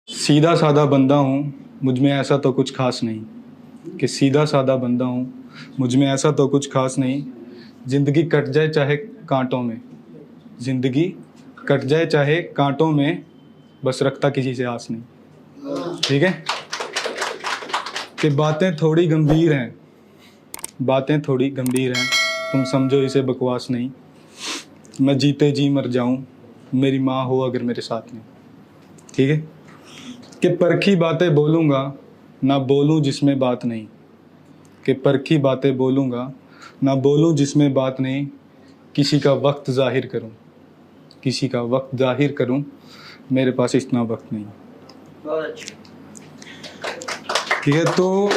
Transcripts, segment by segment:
सीधा साधा बंदा हूँ, मुझ में ऐसा तो कुछ खास नहीं। कि सीधा साधा बंदा हूँ, मुझ में ऐसा तो कुछ खास नहीं। जिंदगी कट जाए चाहे कांटों में, जिंदगी कट जाए चाहे कांटों में, बस रखता किसी से आस नहीं। ठीक है। कि बातें थोड़ी गंभीर हैं, बातें थोड़ी गंभीर हैं, तुम समझो इसे बकवास नहीं। मैं जीते जी मर जाऊं, मेरी माँ हो अगर मेरे साथ नहीं। ठीक है। कि परखी बातें बोलूँगा, ना बोलूँ जिसमें बात नहीं। कि परखी बातें बोलूँगा, ना बोलूँ जिसमें बात नहीं। किसी का वक्त जाहिर करूँ, किसी का वक्त जाहिर करूँ, मेरे पास इतना वक्त नहीं। ठीक है। तो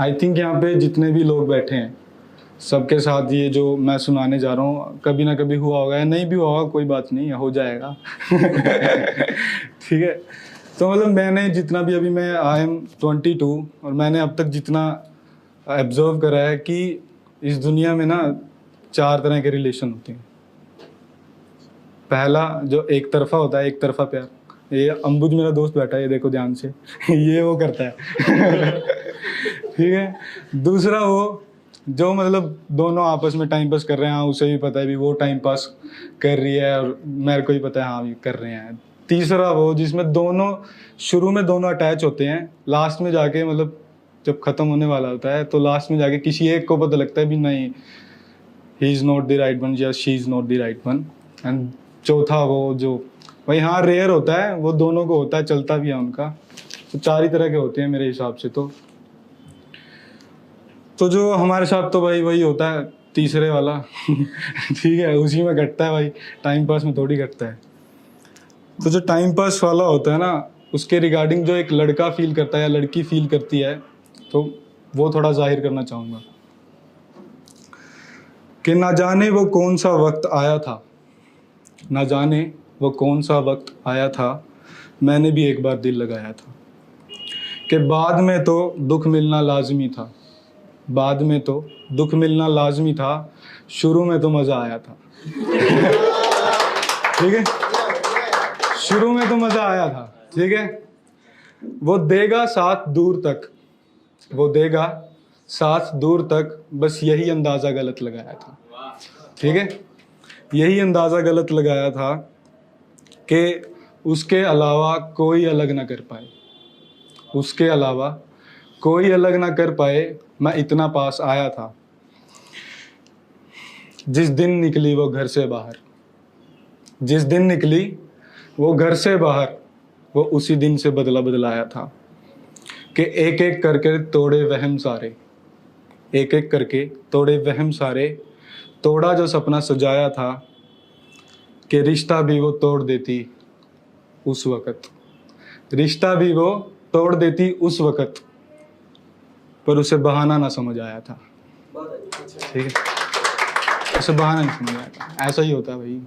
आई थिंक यहाँ पे जितने भी लोग बैठे हैं सबके साथ ये जो मैं सुनाने जा रहा हूँ कभी ना कभी हुआ होगा, या नहीं भी हुआ होगा, कोई बात नहीं, हो जाएगा। ठीक है। तो मतलब मैंने जितना भी, अभी मैं आई एम 22, और मैंने अब तक जितना ऑब्जर्व करा है कि इस दुनिया में ना 4 तरह के रिलेशन होते हैं। पहला जो एक तरफा होता है, एक तरफा प्यार। ये अंबुज मेरा दोस्त बैठा है, ये देखो ध्यान से। ये वो करता है। ठीक है। दूसरा वो जो मतलब दोनों आपस में टाइम पास कर रहे हैं, हाँ उसे भी पता है भी वो टाइम पास कर रही है और मेरे को भी पता है हाँ भी कर रहे हैं। तीसरा वो जिसमें दोनों शुरू में दोनों अटैच होते हैं, लास्ट में जाके मतलब जब खत्म होने वाला होता है तो लास्ट में जाके किसी एक को पता लगता है भी नहीं, he is not the right one या she is not the right one. And चौथा वो जो भाई हाँ रेयर होता है, वो दोनों को होता है, चलता भी है उनका। तो 4 ही तरह के होते हैं मेरे हिसाब से। तो जो हमारे साथ तो भाई वही होता है तीसरे वाला। ठीक है, उसी में घटता है भाई, टाइम पास में थोड़ी घटता है। तो जो टाइम पास वाला होता है ना, उसके रिगार्डिंग जो एक लड़का फील करता है या लड़की फील करती है, तो वो थोड़ा जाहिर करना चाहूँगा। कि ना जाने वो कौन सा वक्त आया था, ना जाने वो कौन सा वक्त आया था, मैंने भी एक बार दिल लगाया था। कि बाद में तो दुख मिलना लाजमी था, बाद में तो दुख मिलना लाजमी था, शुरू में तो मज़ा आया था। ठीक है, शुरू में तो मज़ा आया था। ठीक है। वो देगा साथ दूर तक, वो देगा साथ दूर तक, बस यही अंदाज़ा गलत लगाया था। ठीक है, यही अंदाज़ा गलत लगाया था कि उसके अलावा कोई अलग ना कर पाए, उसके अलावा कोई अलग ना कर पाए, मैं इतना पास आया था। जिस दिन निकली वो घर से बाहर, जिस दिन निकली वो घर से बाहर, वो उसी दिन से बदला बदलाया था। कि एक एक करके तोड़े वहम सारे, एक एक करके तोड़े वहम सारे, तोड़ा जो सपना सजाया था। कि रिश्ता भी वो तोड़ देती उस वक़्त, रिश्ता भी वो तोड़ देती उस वक़्त, पर उसे बहाना ना समझ आया था। ठीक है, उसे बहाना नहीं समझ आया था। ऐसा ही होता है भाई,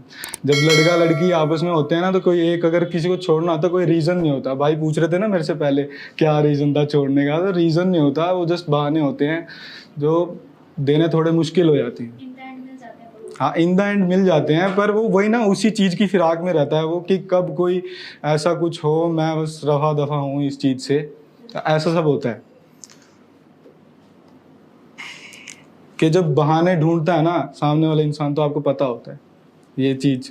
जब लड़का लड़की आपस में होते हैं ना, तो कोई एक अगर किसी को छोड़ना होता, कोई रीज़न नहीं होता। भाई पूछ रहे थे ना मेरे से पहले क्या रीज़न था छोड़ने का, तो रीज़न नहीं होता, वो जस्ट बहाने होते हैं जो देने थोड़े मुश्किल हो जाते हैं। हाँ, इन द एंड मिल जाते हैं, पर वो वही ना उसी चीज़ की फिराक में रहता है वो, कि कब कोई ऐसा कुछ हो, मैं बस रफा दफा हूँ इस चीज़ से, ऐसा सब होता है। कि जब बहाने ढूंढता है ना सामने वाला इंसान, तो आपको पता होता है ये चीज़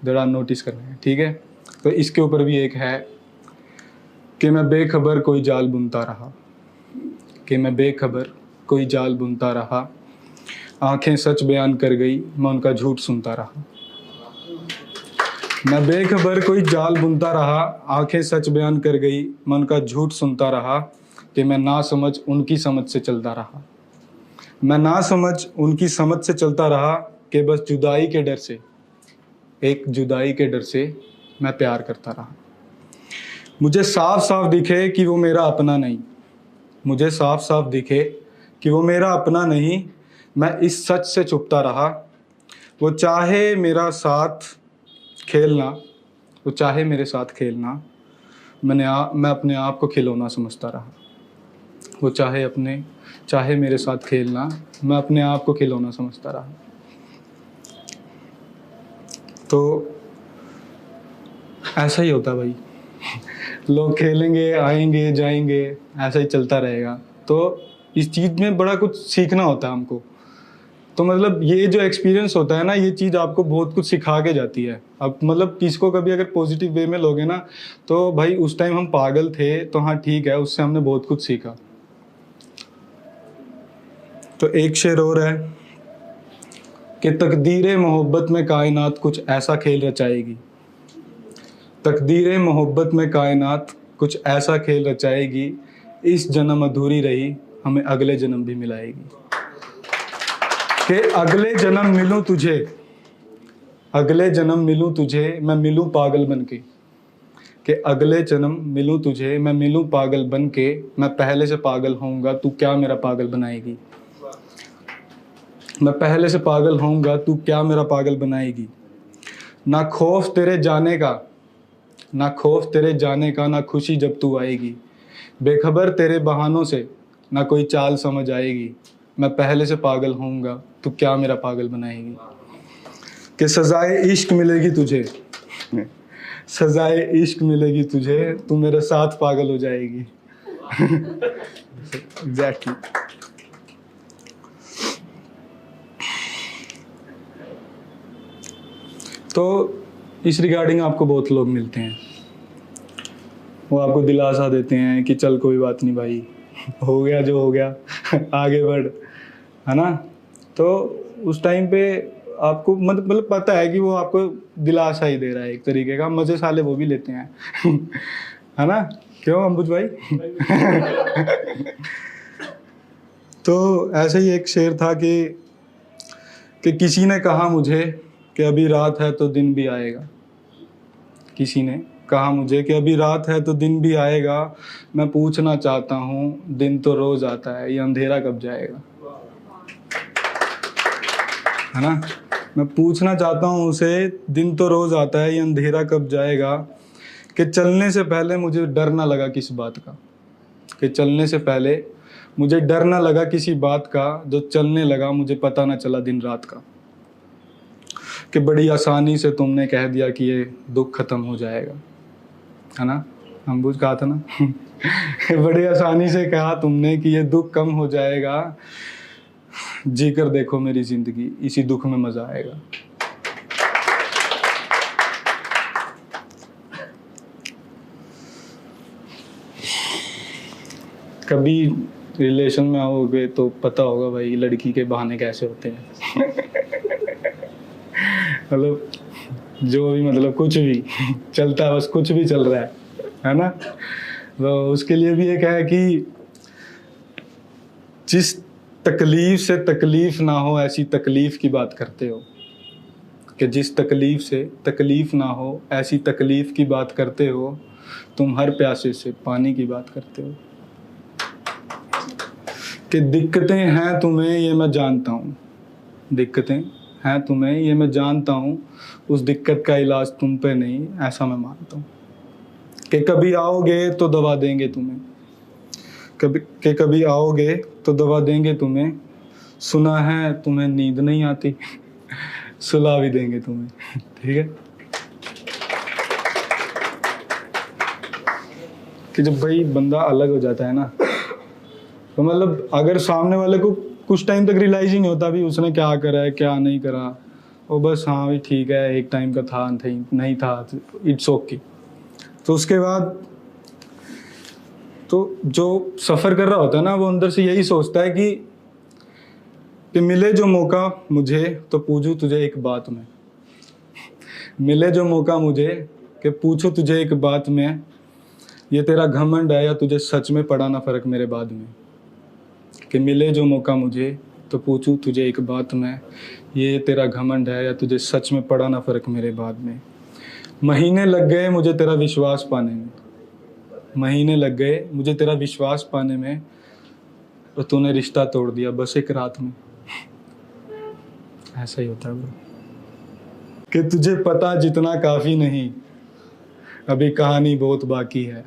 ज़रा नोटिस करना है। ठीक है। तो इसके ऊपर भी एक है कि मैं बेखबर कोई जाल बुनता रहा, कि मैं बेखबर कोई जाल बुनता रहा, आंखें सच बयान कर गई, मैं उनका झूठ सुनता रहा। मैं बेखबर कोई जाल बुनता रहा, आंखें सच बयान कर गई, मैं उनका झूठ सुनता रहा। कि मैं ना समझ उनकी समझ से चलता रहा, मैं ना समझ उनकी समझ से चलता रहा। कि बस जुदाई के डर से, एक जुदाई के डर से मैं प्यार करता रहा। मुझे साफ साफ दिखे कि वो मेरा अपना नहीं, मुझे साफ साफ दिखे कि वो मेरा अपना नहीं, मैं इस सच से छुपता रहा। वो चाहे मेरा साथ खेलना, वो चाहे मेरे साथ खेलना, मैं अपने आप को खिलौना समझता रहा। वो चाहे मेरे साथ खेलना, मैं अपने आप को खिलौना समझता रहा। तो ऐसा ही होता भाई। लोग खेलेंगे, आएंगे, जाएंगे, ऐसा ही चलता रहेगा। तो इस चीज़ में बड़ा कुछ सीखना होता है हमको। तो मतलब ये जो एक्सपीरियंस होता है ना, ये चीज़ आपको बहुत कुछ सिखा के जाती है। अब मतलब किसको कभी अगर पॉजिटिव वे में लोगे ना, तो भाई उस टाइम हम पागल थे, तो हाँ ठीक है, उससे हमने बहुत कुछ सीखा। तो एक शेर और है कि तकदीरे मोहब्बत में कायनात कुछ ऐसा खेल रचाएगी। तकदीरे मोहब्बत में कायनात कुछ ऐसा खेल रचाएगी, इस जन्म अधूरी रही हमें अगले जन्म भी मिलाएगी। कि अगले जन्म मिलूं तुझे, अगले जन्म मिलूं तुझे, मैं मिलूं पागल बन के। कि अगले जन्म मिलूं तुझे, मैं मिलूं पागल बन के। मैं पहले से पागल होऊंगा, तू क्या मेरा पागल बनाएगी। मैं पहले से पागल होऊंगा, तू क्या मेरा पागल बनाएगी। ना खौफ तेरे जाने का, ना खौफ तेरे जाने का, ना खुशी जब तू आएगी। बेखबर तेरे बहानों से ना कोई चाल समझ आएगी। मैं पहले से पागल होऊंगा, तू क्या मेरा पागल बनाएगी। कि सजाए इश्क मिलेगी तुझे, सजाए इश्क मिलेगी तुझे, तू मेरे साथ पागल हो जाएगी। एग्जैक्टली। तो इस रिगार्डिंग आपको बहुत लोग मिलते हैं, वो आपको दिलासा देते हैं कि चल कोई बात नहीं भाई, हो गया जो हो गया, आगे बढ़, है ना। तो उस टाइम पे आपको मतलब पता है कि वो आपको दिलासा ही दे रहा है एक तरीके का, मजे साले वो भी लेते हैं। है ना, क्यों अंबुज भाई। तो ऐसे ही एक शेर था कि किसी ने कहा मुझे कि अभी रात है तो दिन भी आएगा। किसी ने कहा मुझे कि अभी रात है तो दिन भी आएगा। मैं पूछना चाहता हूँ दिन तो रोज आता है, ये अंधेरा कब जाएगा। है ना, मैं पूछना चाहता हूँ उसे, दिन तो रोज आता है, ये अंधेरा कब जाएगा। कि चलने से पहले मुझे डर ना लगा किस बात का। कि चलने से पहले मुझे डर ना लगा किसी बात का, जो चलने लगा मुझे पता ना चला दिन रात का। कि बड़ी आसानी से तुमने कह दिया कि ये दुख खत्म हो जाएगा। है ना, हम बुझ कहा था ना। बड़ी आसानी से कहा तुमने कि ये दुख कम हो जाएगा। जी कर देखो मेरी जिंदगी, इसी दुख में मजा आएगा। कभी रिलेशन में आओगे तो पता होगा भाई लड़की के बहाने कैसे होते हैं। मतलब जो भी, मतलब कुछ भी चलता है, बस कुछ भी चल रहा है ना। तो उसके लिए भी एक है कि जिस तकलीफ से तकलीफ ना हो ऐसी तकलीफ की बात करते हो। कि जिस तकलीफ से तकलीफ ना हो ऐसी तकलीफ की बात करते हो। तुम हर प्यासे से पानी की बात करते हो। कि दिक्कतें हैं तुम्हें ये मैं जानता हूँ, दिक्कतें हैं तुम्हें ये मैं जानता हूँ, उस दिक्कत का इलाज तुम पे नहीं ऐसा मैं मानता हूँ। कि कभी आओगे तो दवा देंगे तुम्हें, कभी आओगे तो दवा देंगे तुम्हें। सुना है तुम्हें नींद नहीं आती, सुला भी देंगे तुम्हें। ठीक है, कि जब भाई बंदा अलग हो जाता है ना, तो मतलब अगर सामने वाले को कुछ टाइम तक रियलाइज ही नहीं होता भी उसने क्या करा है क्या नहीं करा, वो बस हाँ भाई ठीक है एक टाइम का था नहीं था, इट्स ओके। तो उसके बाद तो जो सफ़र कर रहा होता है ना, वो अंदर से यही सोचता है कि मिले जो मौका मुझे तो पूछूं तुझे एक बात में। मिले जो मौका मुझे कि पूछूं तुझे एक बात में, ये तेरा घमंड है या तुझे सच में पड़ा ना फ़र्क मेरे बाद में। कि मिले जो मौका मुझे तो पूछूं तुझे एक बात में, ये तेरा घमंड है या तुझे सच में पड़ा ना फ़र्क मेरे बाद में। महीने लग गए मुझे तेरा विश्वास पाने में, महीने लग गए मुझे तेरा विश्वास पाने में, और तूने रिश्ता तोड़ दिया बस एक रात में। ऐसा ही होता है वो। कि तुझे पता जितना काफ़ी नहीं, अभी कहानी बहुत बाकी है।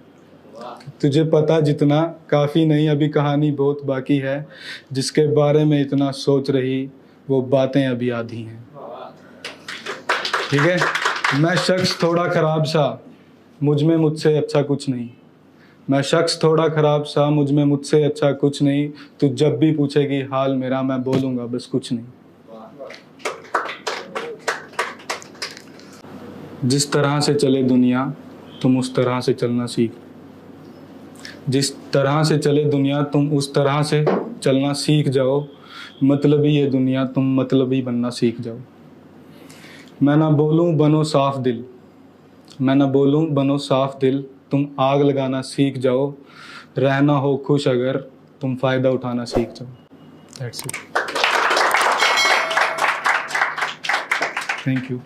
तुझे पता जितना काफ़ी नहीं, अभी कहानी बहुत बाकी है। जिसके बारे में इतना सोच रही वो बातें अभी आधी हैं। ठीक है। मैं शख्स थोड़ा ख़राब सा, मुझ में मुझसे अच्छा कुछ नहीं। मैं शख्स थोड़ा ख़राब सा, मुझ में मुझसे अच्छा कुछ नहीं। तू जब भी पूछेगी हाल मेरा, मैं बोलूँगा बस कुछ नहीं। जिस तरह से चले दुनिया तुम उस तरह से चलना सीख। जिस तरह से चले दुनिया तुम उस तरह से चलना सीख जाओ। मतलबी ये दुनिया तुम मतलबी बनना सीख जाओ। मैं ना बोलूं बनो साफ दिल, मैं ना बोलूं बनो साफ दिल। तुम आग लगाना सीख जाओ। रहना हो खुश अगर तुम फ़ायदा उठाना सीख जाओ। That's it. Thank you.